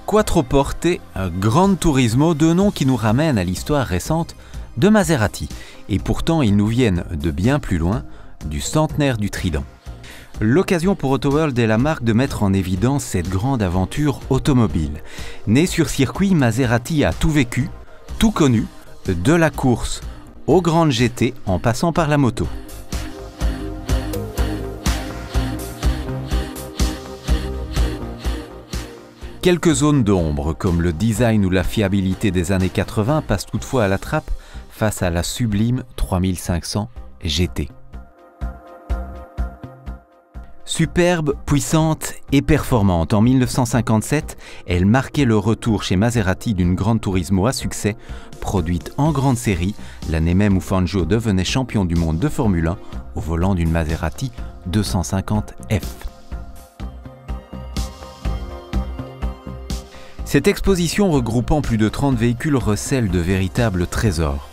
Quattroporte Gran Turismo, deux noms qui nous ramènent à l'histoire récente de Maserati. Et pourtant, ils nous viennent de bien plus loin, du centenaire du Trident. L'occasion pour Autoworld et la marque de mettre en évidence cette grande aventure automobile. Né sur circuit, Maserati a tout vécu, tout connu, de la course aux grandes GT en passant par la moto. Quelques zones d'ombre, comme le design ou la fiabilité des années 80, passent toutefois à la trappe face à la sublime 3500 GT. Superbe, puissante et performante, en 1957, elle marquait le retour chez Maserati d'une Gran Turismo à succès, produite en grande série, l'année même où Fangio devenait champion du monde de Formule 1 au volant d'une Maserati 250F. Cette exposition regroupant plus de 30 véhicules recèle de véritables trésors.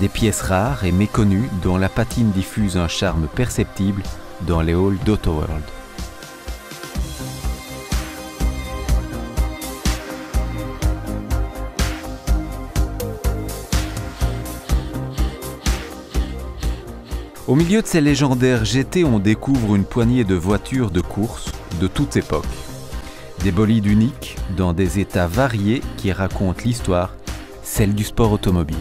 Des pièces rares et méconnues dont la patine diffuse un charme perceptible dans les halls d'Autoworld. Au milieu de ces légendaires GT, on découvre une poignée de voitures de course de toutes époques. Des bolides uniques dans des états variés qui racontent l'histoire, celle du sport automobile.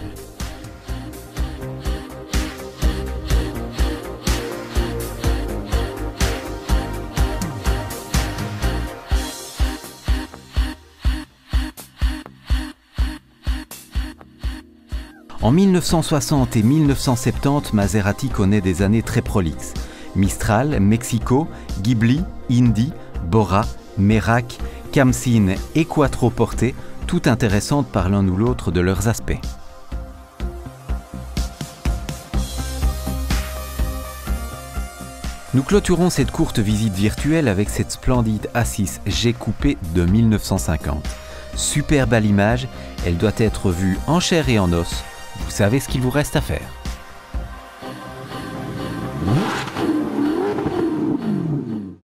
En 1960 et 1970, Maserati connaît des années très prolixes. Mistral, Mexico, Ghibli, Indy, Bora, Merak, Khamsin et Quattroporte, toutes intéressantes par l'un ou l'autre de leurs aspects. Nous clôturons cette courte visite virtuelle avec cette splendide A6 G coupé de 1950. Superbe à l'image, elle doit être vue en chair et en os. Vous savez ce qu'il vous reste à faire.